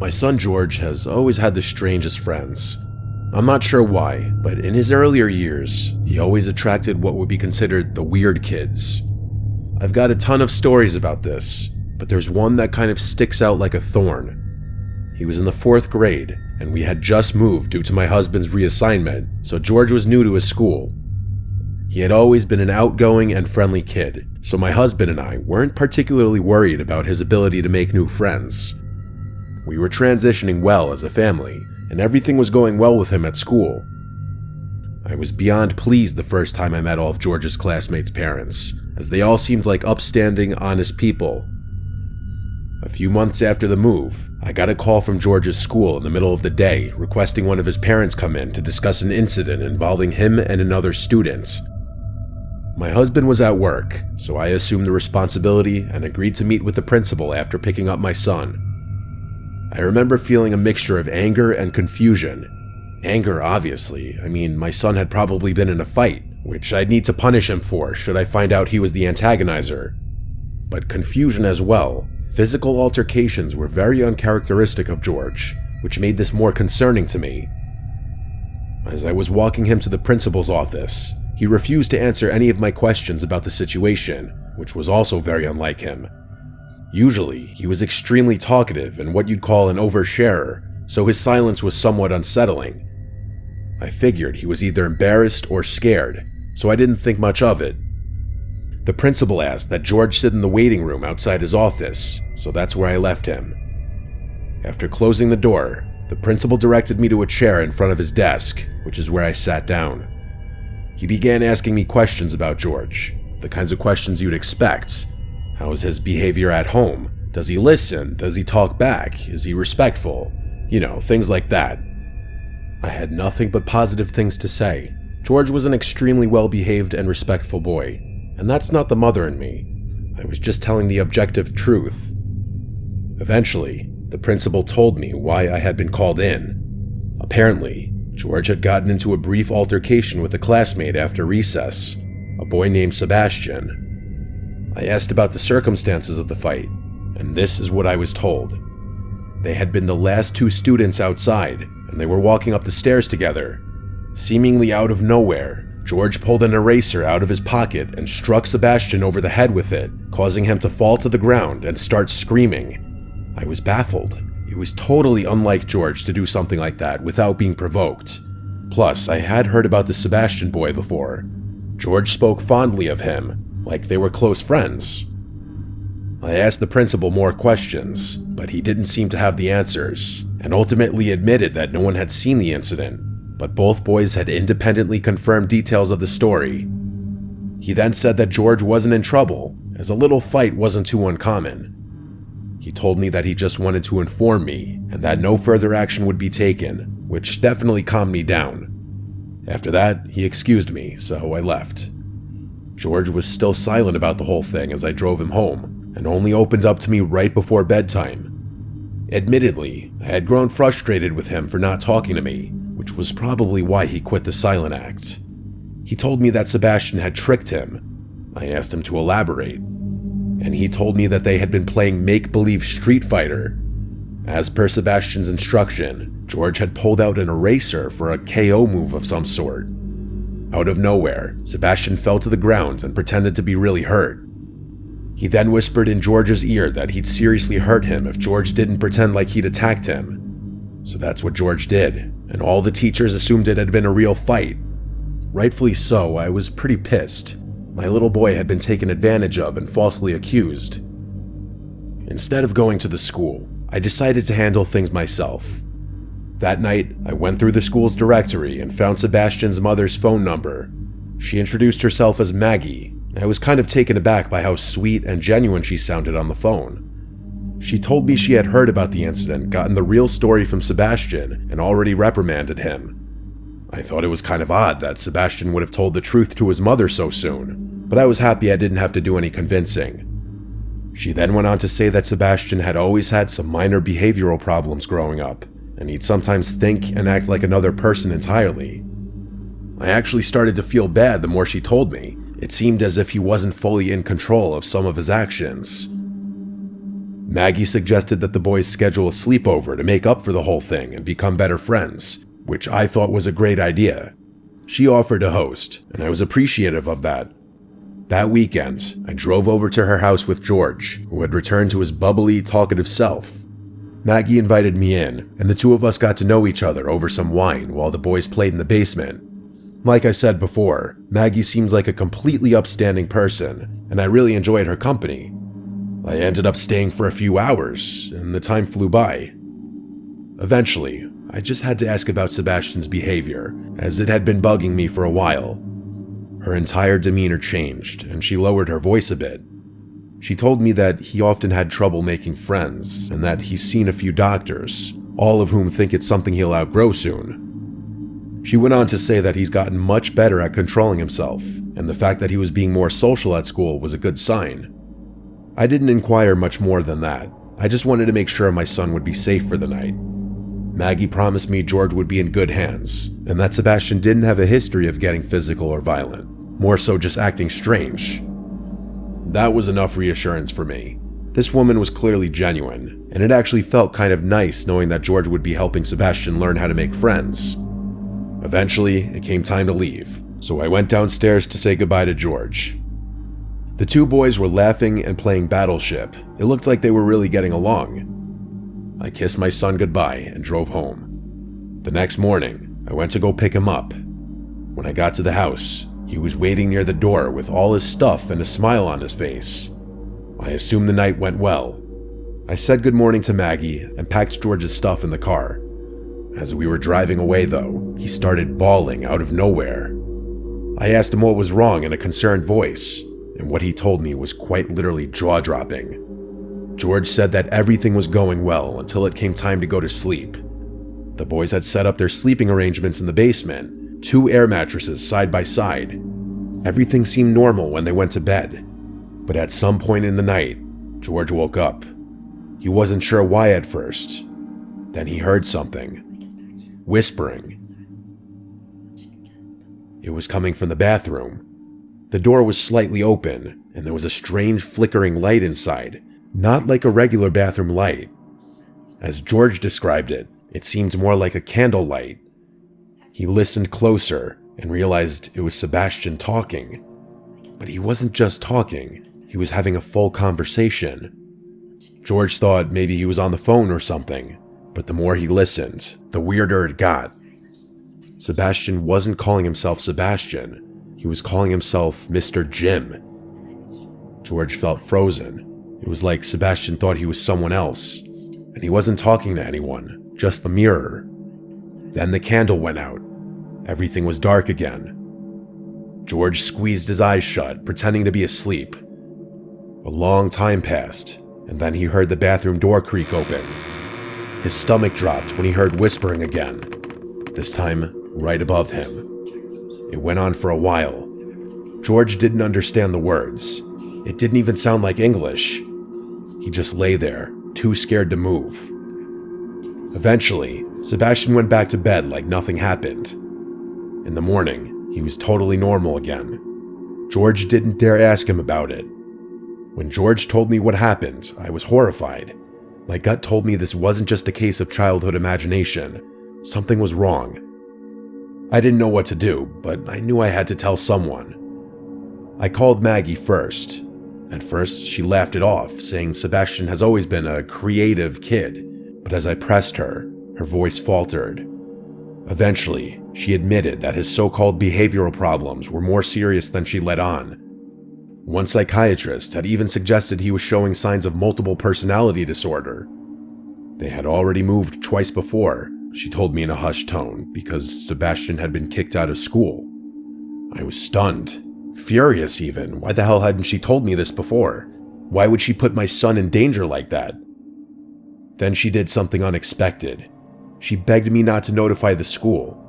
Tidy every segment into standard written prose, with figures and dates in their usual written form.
My son George has always had the strangest friends. I'm not sure why, but in his earlier years, he always attracted what would be considered the weird kids. I've got a ton of stories about this, but there's one that kind of sticks out like a thorn. He was in the 4th grade, and we had just moved due to my husband's reassignment, so George was new to his school. He had always been an outgoing and friendly kid, so my husband and I weren't particularly worried about his ability to make new friends. We were transitioning well as a family, and everything was going well with him at school. I was beyond pleased the first time I met all of George's classmates' parents, as they all seemed like upstanding, honest people. A few months after the move, I got a call from George's school in the middle of the day requesting one of his parents come in to discuss an incident involving him and another student. My husband was at work, so I assumed the responsibility and agreed to meet with the principal after picking up my son. I remember feeling a mixture of anger and confusion. Anger, obviously. I mean, my son had probably been in a fight, which I'd need to punish him for should I find out he was the antagonizer. But confusion as well. Physical altercations were very uncharacteristic of George, which made this more concerning to me. As I was walking him to the principal's office, he refused to answer any of my questions about the situation, which was also very unlike him. Usually, he was extremely talkative and what you'd call an oversharer, so his silence was somewhat unsettling. I figured he was either embarrassed or scared, so I didn't think much of it. The principal asked that George sit in the waiting room outside his office, so that's where I left him. After closing the door, the principal directed me to a chair in front of his desk, which is where I sat down. He began asking me questions about George, the kinds of questions you'd expect. How is his behavior at home? Does he listen? Does he talk back? Is he respectful? You know, things like that. I had nothing but positive things to say. George was an extremely well-behaved and respectful boy, and that's not the mother in me. I was just telling the objective truth. Eventually, the principal told me why I had been called in. Apparently, George had gotten into a brief altercation with a classmate after recess, a boy named Sebastian. I asked about the circumstances of the fight, and this is what I was told. They had been the last 2 students outside, and they were walking up the stairs together. Seemingly out of nowhere, George pulled an eraser out of his pocket and struck Sebastian over the head with it, causing him to fall to the ground and start screaming. I was baffled. It was totally unlike George to do something like that without being provoked. Plus, I had heard about the Sebastian boy before. George spoke fondly of him, like they were close friends. I asked the principal more questions, but he didn't seem to have the answers, and ultimately admitted that no one had seen the incident, but both boys had independently confirmed details of the story. He then said that George wasn't in trouble, as a little fight wasn't too uncommon. He told me that he just wanted to inform me, and that no further action would be taken, which definitely calmed me down. After that, he excused me, so I left. George was still silent about the whole thing as I drove him home, and only opened up to me right before bedtime. Admittedly, I had grown frustrated with him for not talking to me, which was probably why he quit the silent act. He told me that Sebastian had tricked him. I asked him to elaborate, and he told me that they had been playing make-believe Street Fighter. As per Sebastian's instruction, George had pulled out an eraser for a KO move of some sort. Out of nowhere, Sebastian fell to the ground and pretended to be really hurt. He then whispered in George's ear that he'd seriously hurt him if George didn't pretend like he'd attacked him. So that's what George did, and all the teachers assumed it had been a real fight. Rightfully so, I was pretty pissed. My little boy had been taken advantage of and falsely accused. Instead of going to the school, I decided to handle things myself. That night, I went through the school's directory and found Sebastian's mother's phone number. She introduced herself as Maggie. I was kind of taken aback by how sweet and genuine she sounded on the phone. She told me she had heard about the incident, gotten the real story from Sebastian, and already reprimanded him. I thought it was kind of odd that Sebastian would have told the truth to his mother so soon, but I was happy I didn't have to do any convincing. She then went on to say that Sebastian had always had some minor behavioral problems growing up, and he'd sometimes think and act like another person entirely. I actually started to feel bad the more she told me. It seemed as if he wasn't fully in control of some of his actions. Maggie suggested that the boys schedule a sleepover to make up for the whole thing and become better friends, which I thought was a great idea. She offered to host, and I was appreciative of that. That weekend, I drove over to her house with George, who had returned to his bubbly, talkative self. Maggie invited me in, and the two of us got to know each other over some wine while the boys played in the basement. Like I said before, Maggie seems like a completely upstanding person, and I really enjoyed her company. I ended up staying for a few hours, and the time flew by. Eventually, I just had to ask about Sebastian's behavior, as it had been bugging me for a while. Her entire demeanor changed, and she lowered her voice a bit. She told me that he often had trouble making friends, and that he's seen a few doctors, all of whom think it's something he'll outgrow soon. She went on to say that he's gotten much better at controlling himself, and the fact that he was being more social at school was a good sign. I didn't inquire much more than that. I just wanted to make sure my son would be safe for the night. Maggie promised me George would be in good hands, and that Sebastian didn't have a history of getting physical or violent, more so just acting strange. That was enough reassurance for me. This woman was clearly genuine, and it actually felt kind of nice knowing that George would be helping Sebastian learn how to make friends. Eventually, it came time to leave, so I went downstairs to say goodbye to George. The two boys were laughing and playing Battleship. It looked like they were really getting along. I kissed my son goodbye and drove home. The next morning, I went to go pick him up. When I got to the house, he was waiting near the door with all his stuff and a smile on his face. I assumed the night went well. I said good morning to Maggie and packed George's stuff in the car. As we were driving away though, he started bawling out of nowhere. I asked him what was wrong in a concerned voice, and what he told me was quite literally jaw-dropping. George said that everything was going well until it came time to go to sleep. The boys had set up their sleeping arrangements in the basement, 2 air mattresses side by side. Everything seemed normal when they went to bed. But at some point in the night, George woke up. He wasn't sure why at first. Then he heard something. Whispering. It was coming from the bathroom. The door was slightly open, and there was a strange flickering light inside. Not like a regular bathroom light. As George described it, it seemed more like a candle light. He listened closer and realized it was Sebastian talking. But he wasn't just talking, he was having a full conversation. George thought maybe he was on the phone or something, but the more he listened, the weirder it got. Sebastian wasn't calling himself Sebastian, he was calling himself Mr. Jim. George felt frozen. It was like Sebastian thought he was someone else, and he wasn't talking to anyone, just the mirror. Then the candle went out. Everything was dark again. George squeezed his eyes shut, pretending to be asleep. A long time passed, and then he heard the bathroom door creak open. His stomach dropped when he heard whispering again, this time right above him. It went on for a while. George didn't understand the words. It didn't even sound like English. He just lay there, too scared to move. Eventually, Sebastian went back to bed like nothing happened. In the morning, he was totally normal again. George didn't dare ask him about it. When George told me what happened, I was horrified. My gut told me this wasn't just a case of childhood imagination. Something was wrong. I didn't know what to do, but I knew I had to tell someone. I called Maggie first. At first, she laughed it off, saying Sebastian has always been a creative kid, but as I pressed her, her voice faltered. Eventually, she admitted that his so-called behavioral problems were more serious than she let on. One psychiatrist had even suggested he was showing signs of multiple personality disorder. They had already moved twice before, she told me in a hushed tone, because Sebastian had been kicked out of school. I was stunned. Furious even. Why the hell hadn't she told me this before? Why would she put my son in danger like that? Then she did something unexpected. She begged me not to notify the school.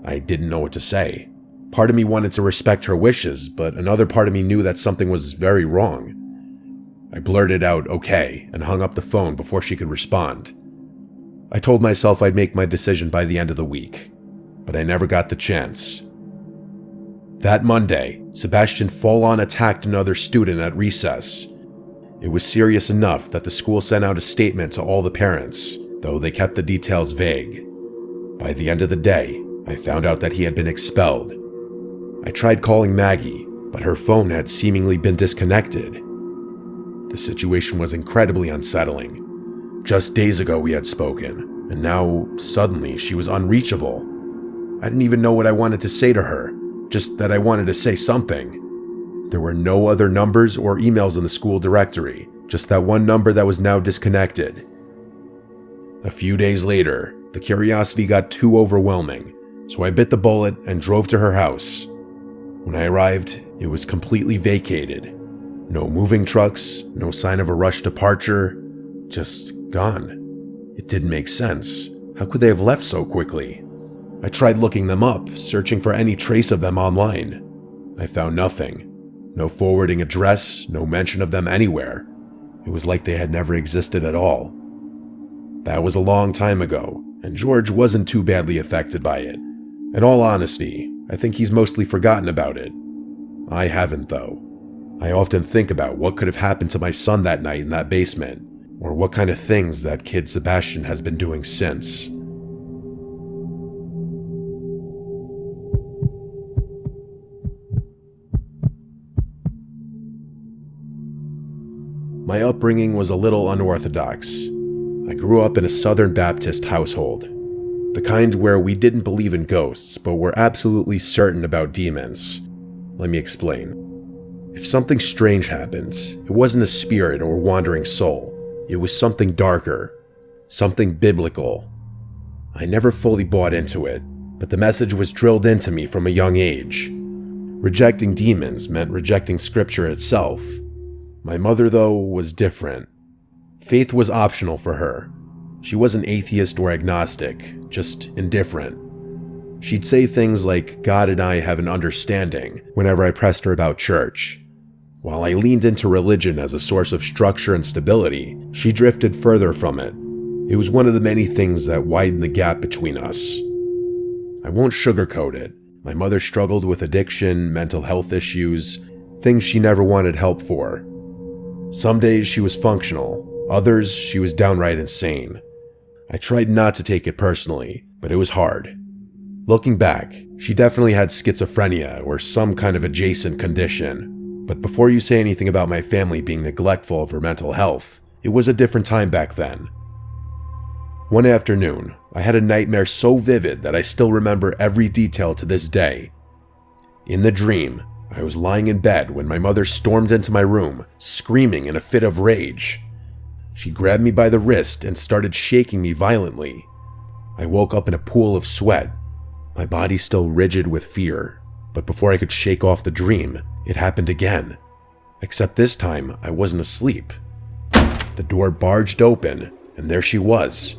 I didn't know what to say. Part of me wanted to respect her wishes, but another part of me knew that something was very wrong. I blurted out, "Okay," and hung up the phone before she could respond. I told myself I'd make my decision by the end of the week, but I never got the chance. That Monday, Sebastian full-on attacked another student at recess. It was serious enough that the school sent out a statement to all the parents, though they kept the details vague. By the end of the day, I found out that he had been expelled. I tried calling Maggie, but her phone had seemingly been disconnected. The situation was incredibly unsettling. Just days ago we had spoken, and now, suddenly, she was unreachable. I didn't even know what I wanted to say to her, just that I wanted to say something. There were no other numbers or emails in the school directory, just that one number that was now disconnected. A few days later, the curiosity got too overwhelming, so I bit the bullet and drove to her house. When I arrived, it was completely vacated. No moving trucks, no sign of a rushed departure, just gone. It didn't make sense. How could they have left so quickly? I tried looking them up, searching for any trace of them online. I found nothing. No forwarding address, no mention of them anywhere. It was like they had never existed at all. That was a long time ago, and George wasn't too badly affected by it. In all honesty, I think he's mostly forgotten about it. I haven't, though. I often think about what could have happened to my son that night in that basement, or what kind of things that kid Sebastian has been doing since. My upbringing was a little unorthodox. I grew up in a Southern Baptist household, the kind where we didn't believe in ghosts, but were absolutely certain about demons. Let me explain. If something strange happened, it wasn't a spirit or wandering soul. It was something darker, something biblical. I never fully bought into it, but the message was drilled into me from a young age. Rejecting demons meant rejecting scripture itself. My mother, though, was different. Faith was optional for her. She wasn't atheist or agnostic, just indifferent. She'd say things like, "God and I have an understanding," whenever I pressed her about church. While I leaned into religion as a source of structure and stability, she drifted further from it. It was one of the many things that widened the gap between us. I won't sugarcoat it. My mother struggled with addiction, mental health issues, things she never wanted help for. Some days she was functional, others she was downright insane. I tried not to take it personally, but it was hard. Looking back, she definitely had schizophrenia or some kind of adjacent condition. But before you say anything about my family being neglectful of her mental health, it was a different time back then. One afternoon, I had a nightmare so vivid that I still remember every detail to this day. In the dream, I was lying in bed when my mother stormed into my room, screaming in a fit of rage. She grabbed me by the wrist and started shaking me violently. I woke up in a pool of sweat, my body still rigid with fear. But before I could shake off the dream, it happened again. Except this time, I wasn't asleep. The door barged open, and there she was,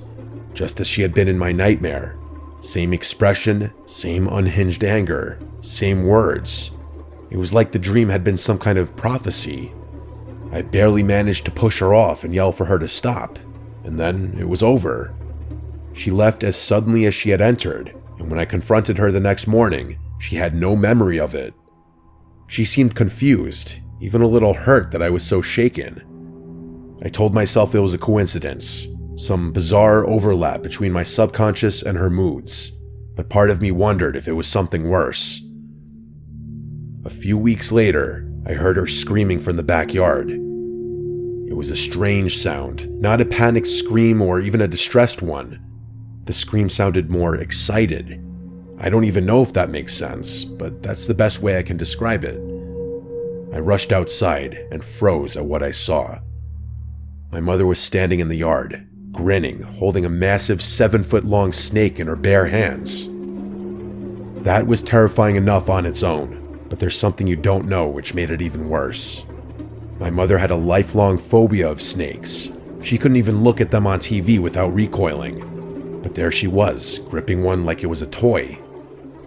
just as she had been in my nightmare. Same expression, same unhinged anger, same words. It was like the dream had been some kind of prophecy. I barely managed to push her off and yell for her to stop, and then it was over. She left as suddenly as she had entered, and when I confronted her the next morning, she had no memory of it. She seemed confused, even a little hurt that I was so shaken. I told myself it was a coincidence, some bizarre overlap between my subconscious and her moods, but part of me wondered if it was something worse. A few weeks later, I heard her screaming from the backyard. It was a strange sound, not a panicked scream or even a distressed one. The scream sounded more excited. I don't even know if that makes sense, but that's the best way I can describe it. I rushed outside and froze at what I saw. My mother was standing in the yard, grinning, holding a massive 7-foot-long snake in her bare hands. That was terrifying enough on its own, but there's something you don't know which made it even worse. My mother had a lifelong phobia of snakes. She couldn't even look at them on TV without recoiling. But there she was, gripping one like it was a toy.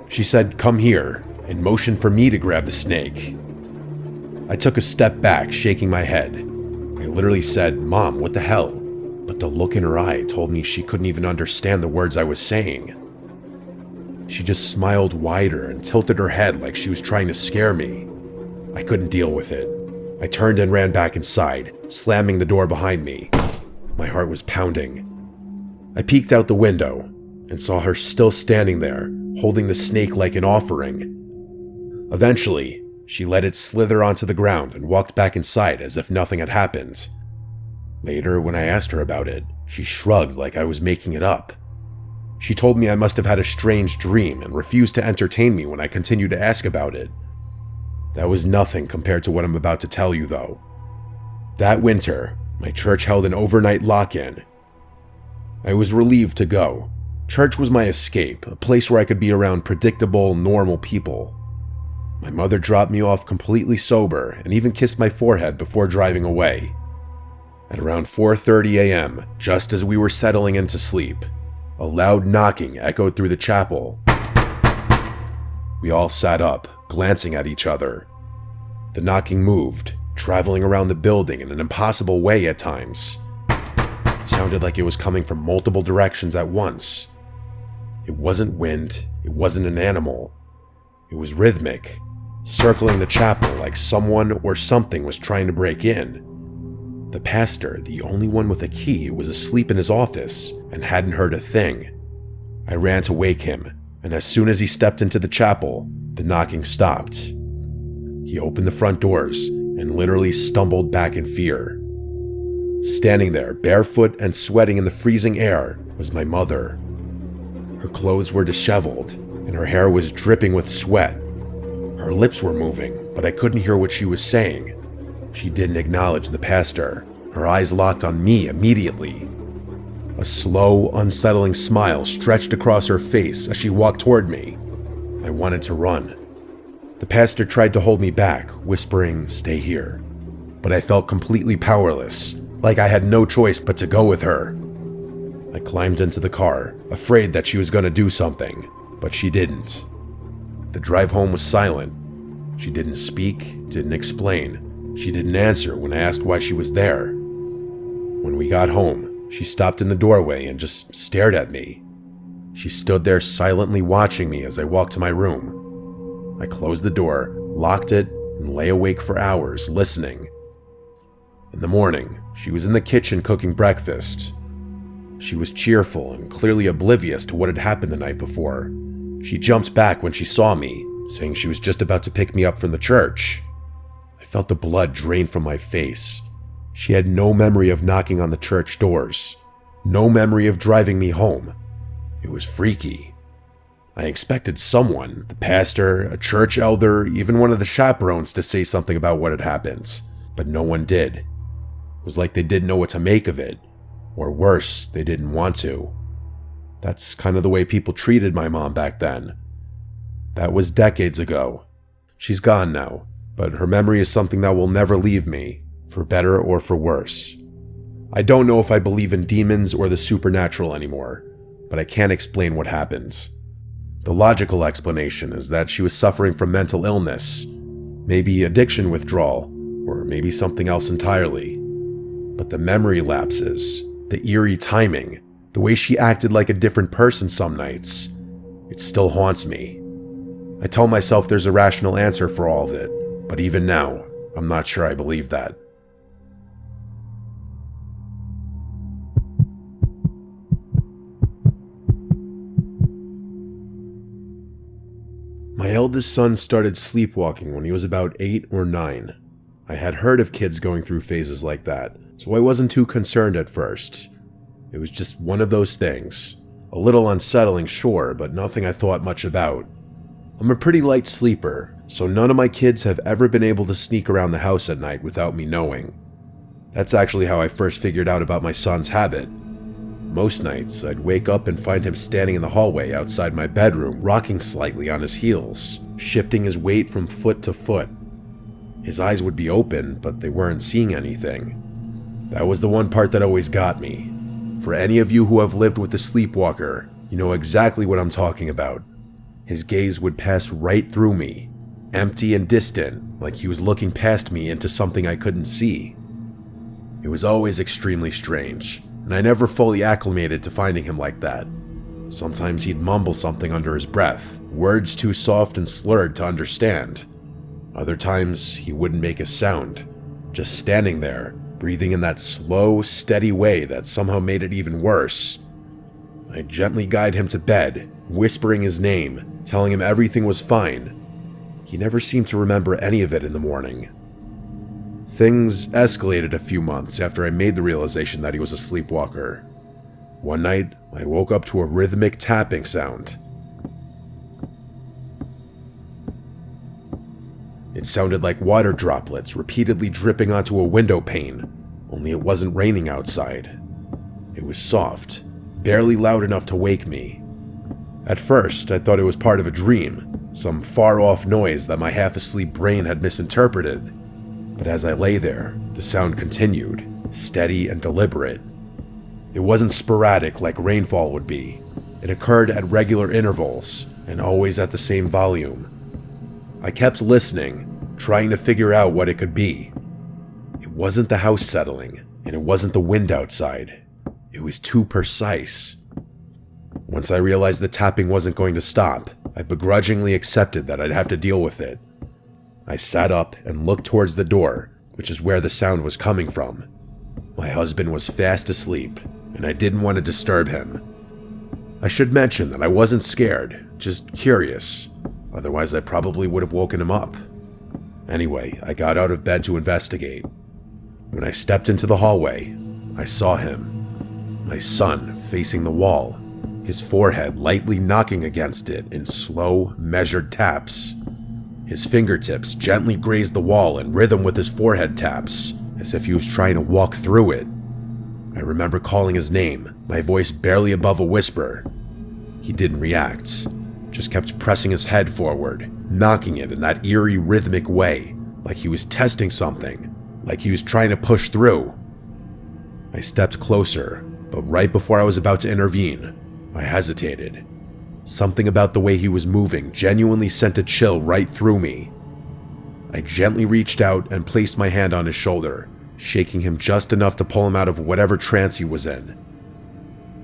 She said, "Come here," and motioned for me to grab the snake. I took a step back, shaking my head. I literally said, "Mom, what the hell?" But the look in her eye told me she couldn't even understand the words I was saying. She just smiled wider and tilted her head like she was trying to scare me. I couldn't deal with it. I turned and ran back inside, slamming the door behind me. My heart was pounding. I peeked out the window and saw her still standing there, holding the snake like an offering. Eventually, she let it slither onto the ground and walked back inside as if nothing had happened. Later, when I asked her about it, she shrugged like I was making it up. She told me I must have had a strange dream and refused to entertain me when I continued to ask about it. That was nothing compared to what I'm about to tell you, though. That winter, my church held an overnight lock-in. I was relieved to go. Church was my escape, a place where I could be around predictable, normal people. My mother dropped me off completely sober and even kissed my forehead before driving away. At around 4:30 a.m., just as we were settling into sleep, a loud knocking echoed through the chapel. We all sat up, glancing at each other. The knocking moved, traveling around the building in an impossible way at times. It sounded like it was coming from multiple directions at once. It wasn't wind, it wasn't an animal. It was rhythmic, circling the chapel like someone or something was trying to break in. The pastor, the only one with a key, was asleep in his office and hadn't heard a thing. I ran to wake him, and as soon as he stepped into the chapel, the knocking stopped. He opened the front doors and literally stumbled back in fear. Standing there, barefoot and sweating in the freezing air, was my mother. Her clothes were disheveled, and her hair was dripping with sweat. Her lips were moving, but I couldn't hear what she was saying. She didn't acknowledge the pastor. Her eyes locked on me immediately. A slow, unsettling smile stretched across her face as she walked toward me. I wanted to run. The pastor tried to hold me back, whispering, "Stay here." But I felt completely powerless, like I had no choice but to go with her. I climbed into the car, afraid that she was going to do something, but she didn't. The drive home was silent. She didn't speak, didn't explain. She didn't answer when I asked why she was there. When we got home, she stopped in the doorway and just stared at me. She stood there silently watching me as I walked to my room. I closed the door, locked it, and lay awake for hours listening. In the morning, she was in the kitchen cooking breakfast. She was cheerful and clearly oblivious to what had happened the night before. She jumped back when she saw me, saying she was just about to pick me up from the church. I felt the blood drain from my face. She had no memory of knocking on the church doors, no memory of driving me home. It was freaky. I expected someone, the pastor, a church elder, even one of the chaperones, to say something about what had happened, but no one did. It was like they didn't know what to make of it, or worse, they didn't want to. That's kind of the way people treated my mom back then. That was decades ago. She's gone now, but her memory is something that will never leave me, for better or for worse. I don't know if I believe in demons or the supernatural anymore, but I can't explain what happened. The logical explanation is that she was suffering from mental illness, maybe addiction withdrawal, or maybe something else entirely. But the memory lapses, the eerie timing, the way she acted like a different person some nights, it still haunts me. I tell myself there's a rational answer for all of it, but even now, I'm not sure I believe that. My eldest son started sleepwalking when he was about 8 or 9. I had heard of kids going through phases like that, so I wasn't too concerned at first. It was just one of those things. A little unsettling, sure, but nothing I thought much about. I'm a pretty light sleeper, so none of my kids have ever been able to sneak around the house at night without me knowing. That's actually how I first figured out about my son's habit. Most nights, I'd wake up and find him standing in the hallway outside my bedroom, rocking slightly on his heels, shifting his weight from foot to foot. His eyes would be open, but they weren't seeing anything. That was the one part that always got me. For any of you who have lived with a sleepwalker, you know exactly what I'm talking about. His gaze would pass right through me, empty and distant, like he was looking past me into something I couldn't see. It was always extremely strange, and I never fully acclimated to finding him like that. Sometimes he'd mumble something under his breath, words too soft and slurred to understand. Other times, he wouldn't make a sound, just standing there, breathing in that slow, steady way that somehow made it even worse. I gently guide him to bed, whispering his name, telling him everything was fine. He never seemed to remember any of it in the morning. Things escalated a few months after I made the realization that he was a sleepwalker. One night, I woke up to a rhythmic tapping sound. It sounded like water droplets repeatedly dripping onto a window pane, only it wasn't raining outside. It was soft, barely loud enough to wake me. At first, I thought it was part of a dream, some far-off noise that my half-asleep brain had misinterpreted. But as I lay there, the sound continued, steady and deliberate. It wasn't sporadic like rainfall would be. It occurred at regular intervals, and always at the same volume. I kept listening, trying to figure out what it could be. It wasn't the house settling, and it wasn't the wind outside. It was too precise. Once I realized the tapping wasn't going to stop, I begrudgingly accepted that I'd have to deal with it. I sat up and looked towards the door, which is where the sound was coming from. My husband was fast asleep, and I didn't want to disturb him. I should mention that I wasn't scared, just curious. Otherwise, I probably would have woken him up. Anyway, I got out of bed to investigate. When I stepped into the hallway, I saw him. My son facing the wall, his forehead lightly knocking against it in slow, measured taps. His fingertips gently grazed the wall in rhythm with his forehead taps, as if he was trying to walk through it. I remember calling his name, my voice barely above a whisper. He didn't react, just kept pressing his head forward, knocking it in that eerie rhythmic way, like he was testing something, like he was trying to push through. I stepped closer, but right before I was about to intervene, I hesitated. Something about the way he was moving genuinely sent a chill right through me. I gently reached out and placed my hand on his shoulder, shaking him just enough to pull him out of whatever trance he was in.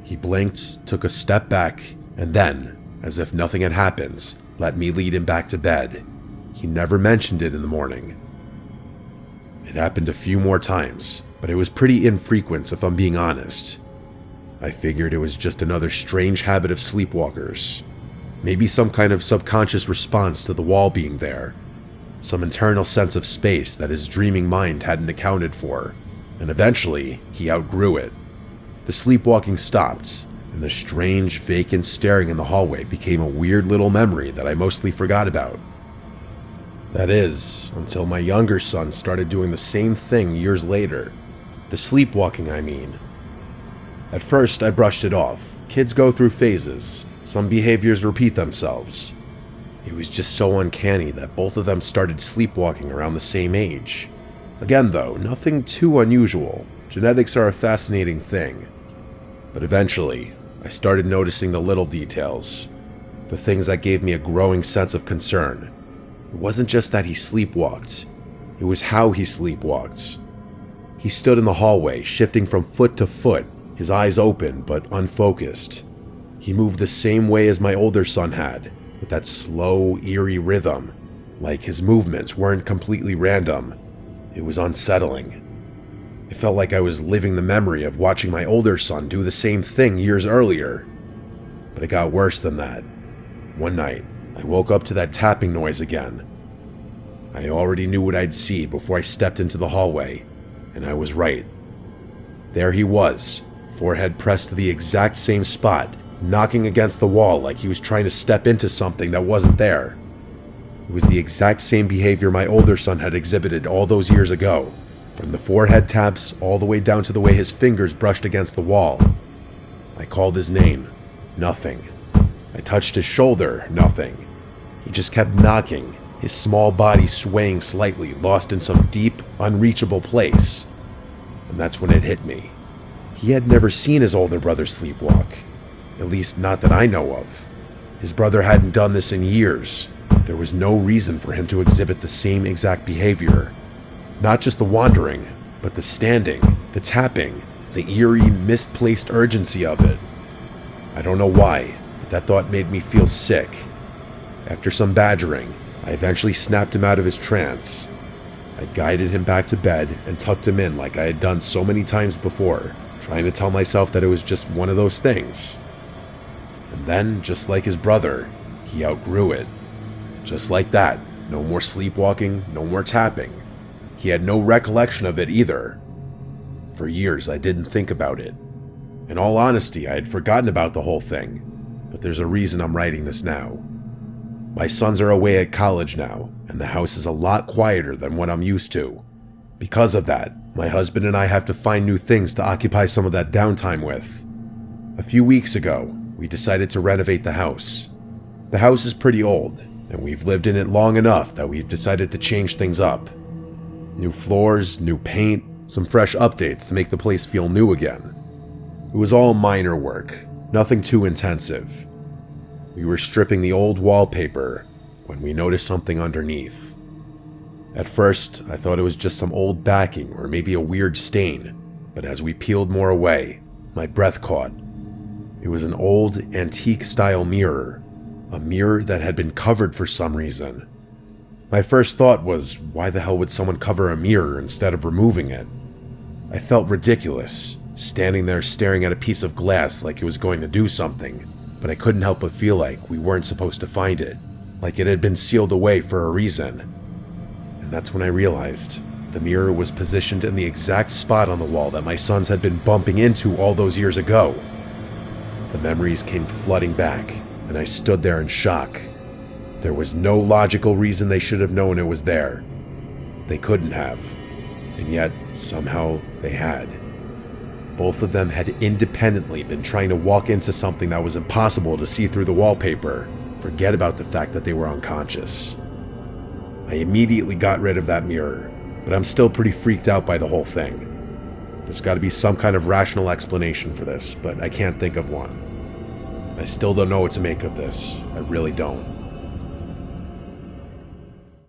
He blinked, took a step back, and then, as if nothing had happened, let me lead him back to bed. He never mentioned it in the morning. It happened a few more times, but it was pretty infrequent if I'm being honest. I figured it was just another strange habit of sleepwalkers. Maybe some kind of subconscious response to the wall being there. Some internal sense of space that his dreaming mind hadn't accounted for. And eventually, he outgrew it. The sleepwalking stopped, and the strange, vacant staring in the hallway became a weird little memory that I mostly forgot about. That is, until my younger son started doing the same thing years later. The sleepwalking, I mean. At first, I brushed it off. Kids go through phases. Some behaviors repeat themselves. It was just so uncanny that both of them started sleepwalking around the same age. Again though, nothing too unusual. Genetics are a fascinating thing. But eventually, I started noticing the little details. The things that gave me a growing sense of concern. It wasn't just that he sleepwalked. It was how he sleepwalked. He stood in the hallway, shifting from foot to foot, his eyes open but unfocused. He moved the same way as my older son had, with that slow, eerie rhythm, like his movements weren't completely random. It was unsettling. It felt like I was living the memory of watching my older son do the same thing years earlier. But it got worse than that. One night, I woke up to that tapping noise again. I already knew what I'd see before I stepped into the hallway, and I was right. There he was, forehead pressed to the exact same spot, knocking against the wall like he was trying to step into something that wasn't there. It was the exact same behavior my older son had exhibited all those years ago, from the forehead taps all the way down to the way his fingers brushed against the wall. I called his name. Nothing. I touched his shoulder. Nothing. He just kept knocking, his small body swaying slightly, lost in some deep, unreachable place. And that's when it hit me. He had never seen his older brother sleepwalk. At least not that I know of. His brother hadn't done this in years. There was no reason for him to exhibit the same exact behavior. Not just the wandering, but the standing, the tapping, the eerie, misplaced urgency of it. I don't know why, but that thought made me feel sick. After some badgering, I eventually snapped him out of his trance. I guided him back to bed and tucked him in like I had done so many times before, trying to tell myself that it was just one of those things. And then, just like his brother, he outgrew it. Just like that, no more sleepwalking, no more tapping. He had no recollection of it either. For years, I didn't think about it. In all honesty, I had forgotten about the whole thing, but there's a reason I'm writing this now. My sons are away at college now, and the house is a lot quieter than what I'm used to. Because of that, my husband and I have to find new things to occupy some of that downtime with. A few weeks ago, we decided to renovate the house. The house is pretty old, and we've lived in it long enough that we've decided to change things up. New floors, new paint, some fresh updates to make the place feel new again. It was all minor work, nothing too intensive. We were stripping the old wallpaper when we noticed something underneath. At first, I thought it was just some old backing or maybe a weird stain, but as we peeled more away, my breath caught. It was an old, antique-style mirror, a mirror that had been covered for some reason. My first thought was, why the hell would someone cover a mirror instead of removing it? I felt ridiculous, standing there staring at a piece of glass like it was going to do something, but I couldn't help but feel like we weren't supposed to find it, like it had been sealed away for a reason. And that's when I realized the mirror was positioned in the exact spot on the wall that my sons had been bumping into all those years ago. The memories came flooding back, and I stood there in shock. There was no logical reason they should have known it was there. They couldn't have, and yet somehow they had. Both of them had independently been trying to walk into something that was impossible to see through the wallpaper. Forget about the fact that they were unconscious. I immediately got rid of that mirror, but I'm still pretty freaked out by the whole thing. There's got to be some kind of rational explanation for this, but I can't think of one. I still don't know what to make of this. I really don't.